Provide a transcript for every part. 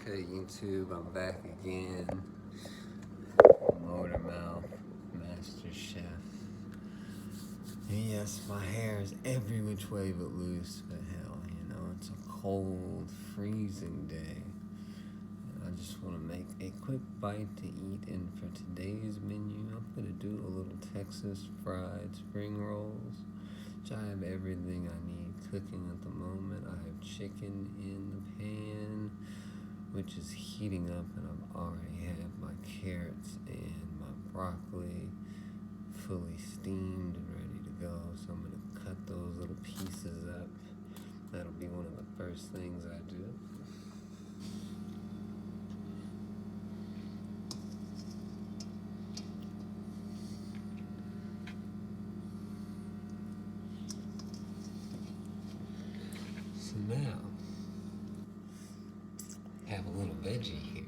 Okay, YouTube, I'm back again. Motormouth, Master Chef. And yes, my hair is every which way but loose, but hell, it's a cold, freezing day. And I just want to make a quick bite to eat, and for today's menu, I'm going to do a little Texas fried spring rolls, which I have everything I need cooking at the moment. I have chicken in the pan, which is heating up, and I've already had my carrots and my broccoli fully steamed and ready to go. So I'm gonna cut those little pieces up. That'll be one of the first things I do. So now, have a little veggie here.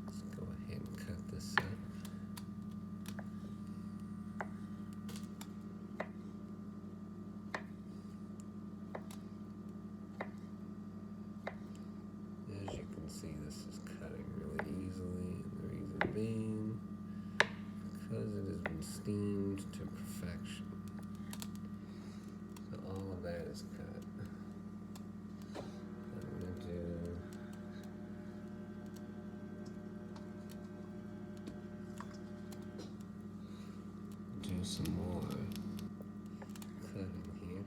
Let's go ahead and cut this up. As you can see, this is cutting really easily, and the reason being, because it has been steamed to perfection. So all of that is cut. I'm going to do some more cutting here.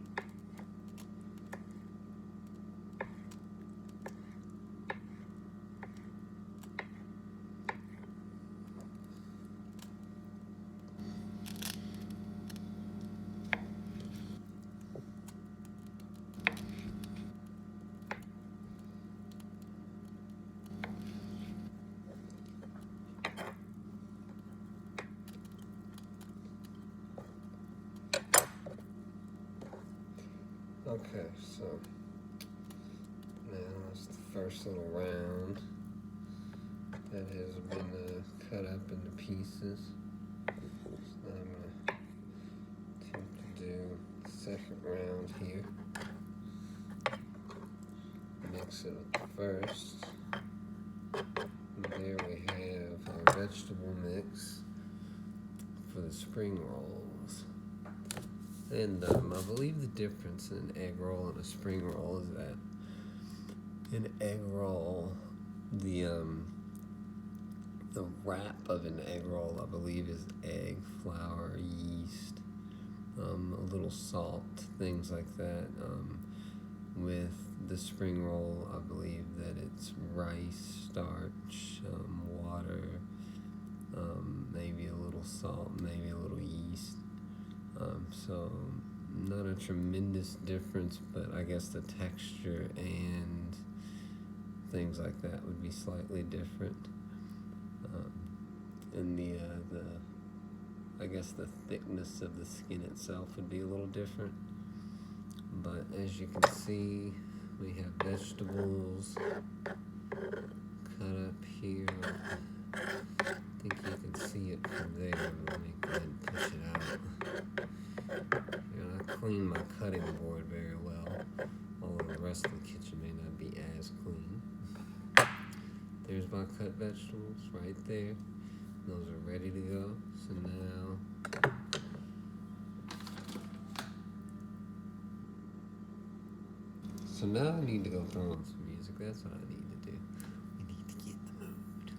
Okay, so now it's the first little round that has been cut up into pieces. So now I'm going to attempt to do the second round here. Mix it with the first. And there we have our vegetable mix for the spring rolls. And I believe the difference in an egg roll and a spring roll is that in egg roll, the wrap of an egg roll, I believe, is egg, flour, yeast, a little salt, things like that. With the spring roll, I believe that it's rice, starch, water, maybe a little salt, maybe a little yeast. So not a tremendous difference, but I guess the texture and things like that would be slightly different. And I guess the thickness of the skin itself would be a little different. But as you can see, we have vegetables cut up here. I think you can see it from there. Let me go ahead and push it out. I clean my cutting board very well, although the rest of the kitchen may not be as clean. There's my cut vegetables right there. Those are ready to go. So now I need to go throw on some music. That's what I need to do. We need to get in the mood.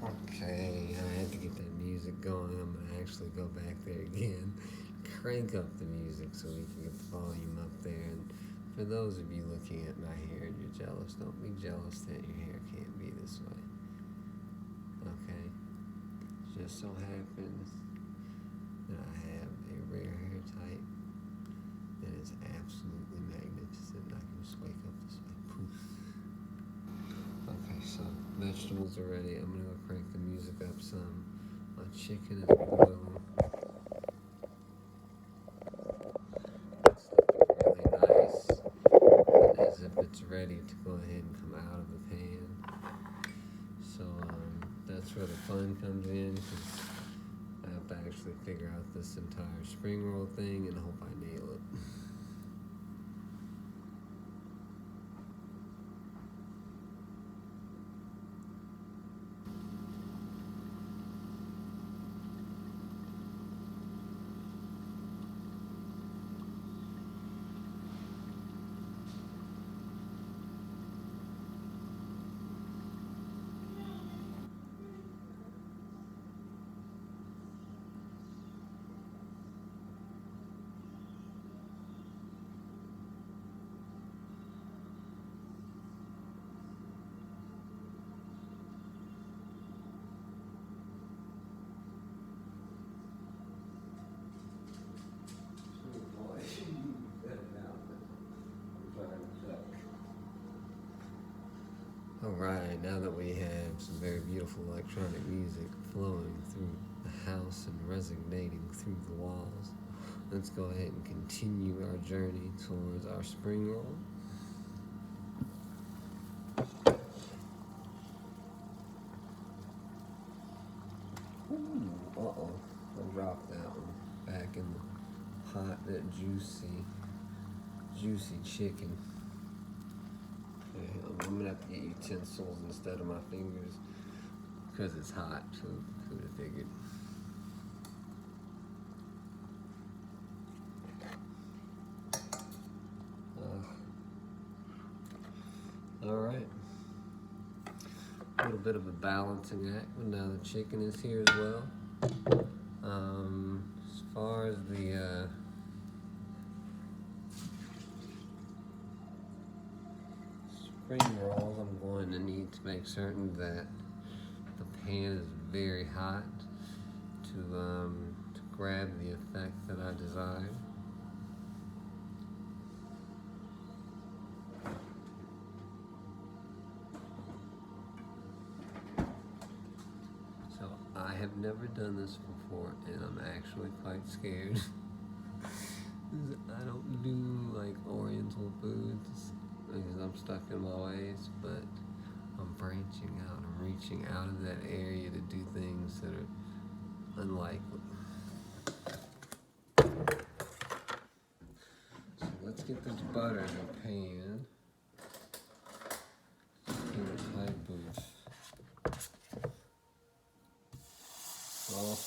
Okay, I had to get that music going. I'm gonna actually go back there again, crank up the music so we can get the volume up there. And for those of you looking at my hair and you're jealous, don't be jealous that your hair can't be this way. Okay? Just so happens that I have a rare hair type that is absolutely magnificent. I can just wake up this way. Poof. Okay, so vegetables are ready. I'm gonna go crank the music up some. My chicken is boiling. It's looking really nice. And as if it's ready to go ahead and come out of the pan. So that's where the fun comes in, because I have to actually figure out this entire spring roll thing and hope I nail it. Alright, now that we have some very beautiful electronic music flowing through the house and resonating through the walls, let's go ahead and continue our journey towards our spring roll. Ooh, uh-oh, I dropped that one back in the pot, that juicy chicken. I'm gonna have to get utensils instead of my fingers because it's hot, so who'd have figured. Alright. A little bit of a balancing act, but now the chicken is here as well. As far as the spring rolls, I'm going to need to make certain that the pan is very hot to grab the effect that I desire. So I have never done this before, and I'm actually quite scared. I don't do like oriental foods because I'm stuck in my ways, but I'm branching out. I'm reaching out of that area to do things that are unlikely. So let's get this butter in the pan. What type of... Oh.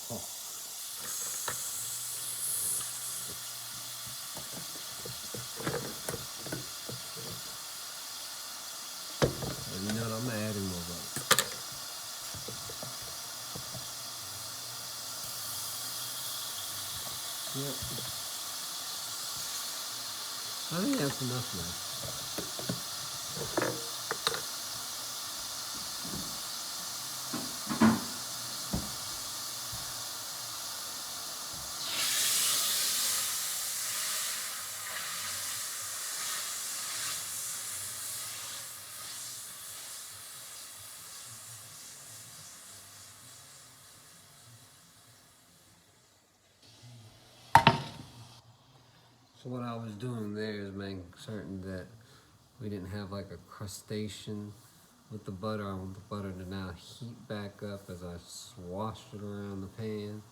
And you know what? I'm adding more butter. Yep. I think that's enough now. So what I was doing there is making certain that we didn't have like a crustation with the butter. I want the butter to now heat back up as I swashed it around the pan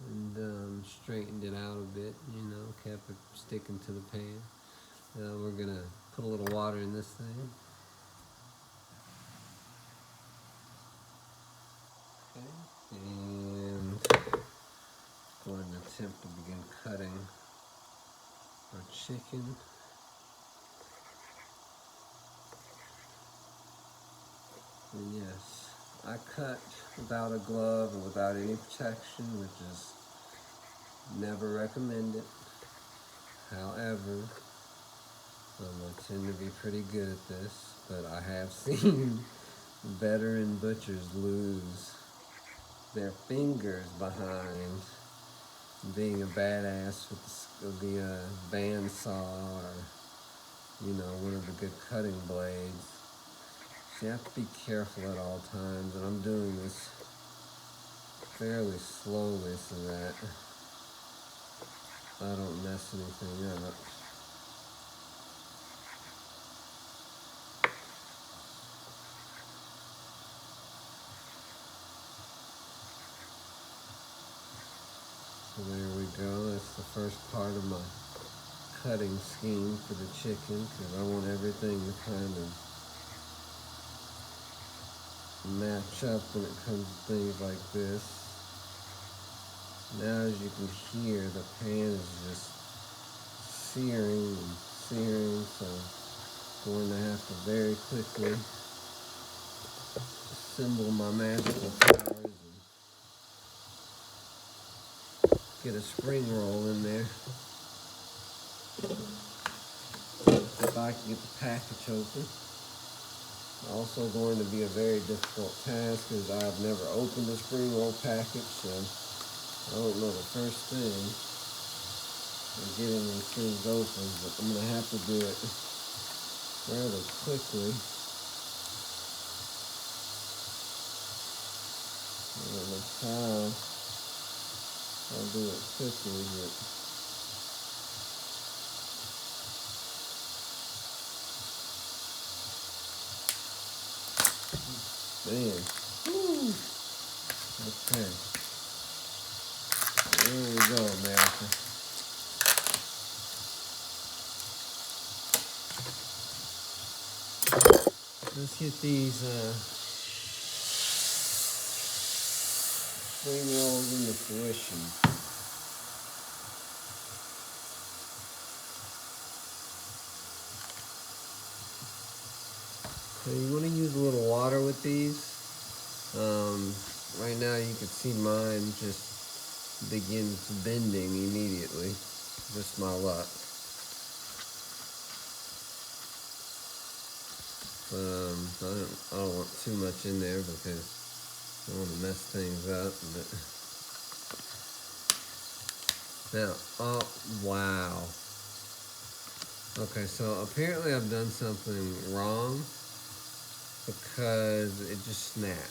and straightened it out a bit, you know, kept it sticking to the pan. Now we're gonna put a little water in this thing. Okay. And go ahead and attempt to begin cutting our chicken. And yes, I cut without a glove or without any protection, which is never recommended. However, I tend to be pretty good at this, but I have seen veteran butchers lose their fingers behind being a badass with the bandsaw or, one of the good cutting blades. So you have to be careful at all times, and I'm doing this fairly slowly so that I don't mess anything up. So there we go. That's the first part of my cutting scheme for the chicken, because I want everything to kind of match up when it comes to things like this. Now, as you can hear, the pan is just searing and searing, so I'm going to have to very quickly assemble my magical powers and get a spring roll in there. If I can get the package open. Also going to be a very difficult task because I've never opened a spring roll package, so I don't know the first thing in getting these things open, but I'm going to have to do it rather quickly. I don't know how I'll do it quickly, but man. Woo. Okay. There we go, America. Let's get these spring rolls into fruition. So you want to use a little water with these. Right now you can see mine just begins bending immediately. Just my luck. I don't want too much in there because I don't want to mess things up. But now, oh wow. Okay, so apparently I've done something wrong because it just snapped.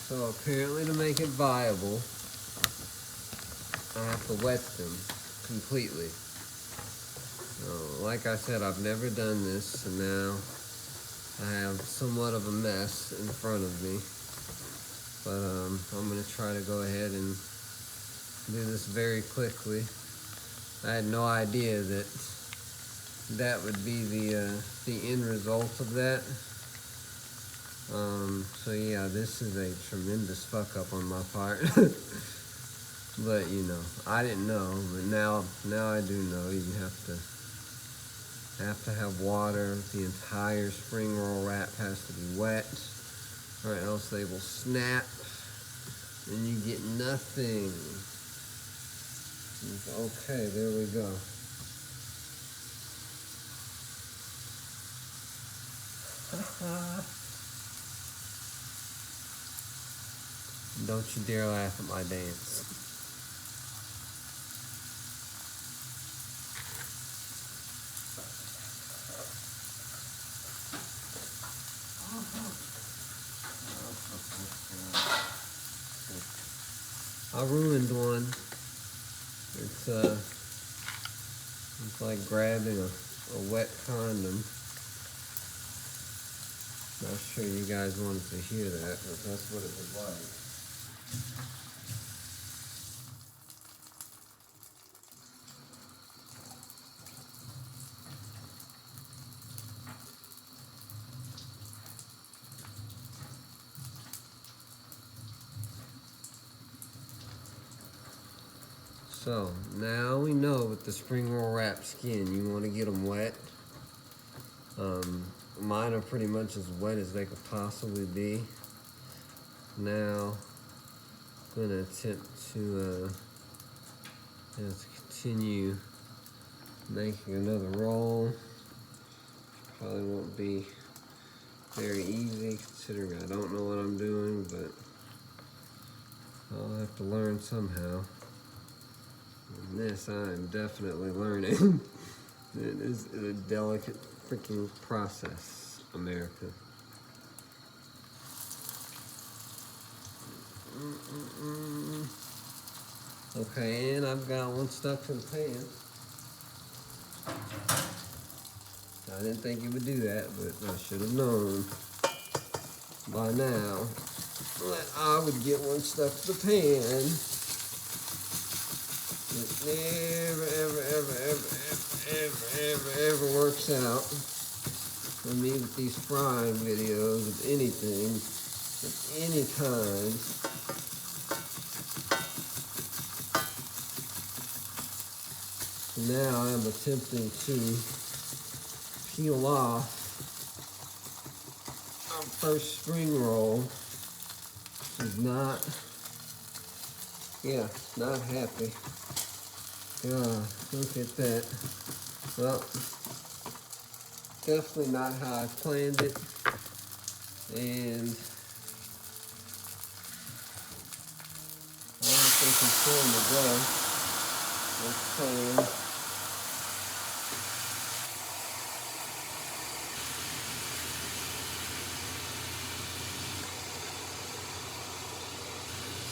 So apparently to make it viable, I have to wet them completely. Like I said, I've never done this, and now I have somewhat of a mess in front of me. But I'm going to try to go ahead and do this very quickly. I had no idea that that would be the end result of that. So yeah, this is a tremendous fuck up on my part. But I didn't know, but now I do know. You have to have water. The entire spring roll wrap has to be wet, or else they will snap and you get nothing. Okay, there we go. Don't you dare laugh at my dance. I ruined one. It's like grabbing a wet condom. Not sure you guys wanted to hear that, but that's what it was like. So now we know with the spring roll wrap skin, you want to get them wet. Mine are pretty much as wet as they could possibly be. Now I'm going to attempt to continue making another roll. Probably won't be very easy considering I don't know what I'm doing, but I'll have to learn somehow. And this I am definitely learning. It is a delicate freaking process, America. Okay, and I've got one stuck in the pan. I didn't think it would do that, but I should have known by now that I would get one stuck to the pan. It never works out for me with these frying videos of anything, of any kind. Now I am attempting to peel off our first spring roll. She's not happy. God, look at that. Well, definitely not how I planned it. And I don't think it's going to go as planned.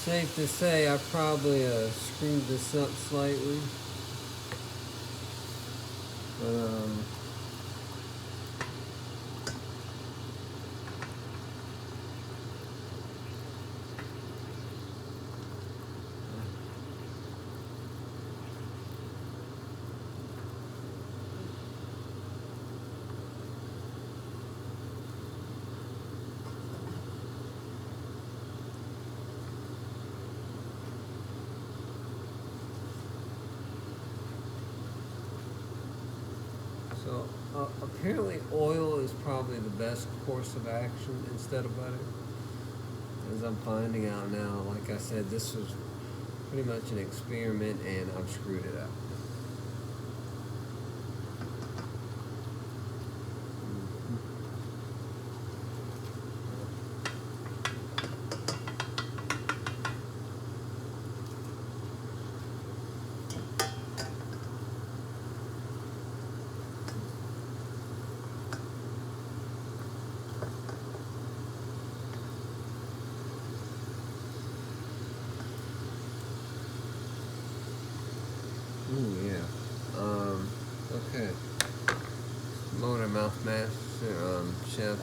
Safe to say I probably screwed this up slightly. But so apparently oil is probably the best course of action instead of butter. As I'm finding out now, like I said, this was pretty much an experiment and I've screwed it up. Ooh, yeah. Okay. Motormouth Master, Chef,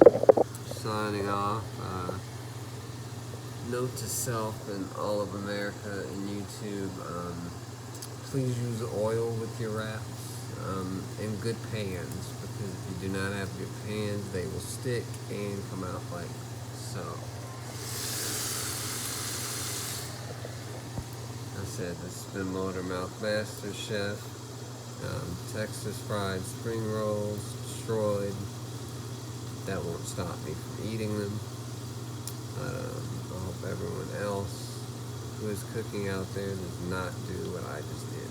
signing off. Note to self and all of America and YouTube, please use oil with your wraps, and good pans, because if you do not have good pans, they will stick and come out like so. Said this has been Motormouth Master Chef. Texas fried spring rolls, destroyed. That won't stop me from eating them. But I hope everyone else who is cooking out there does not do what I just did.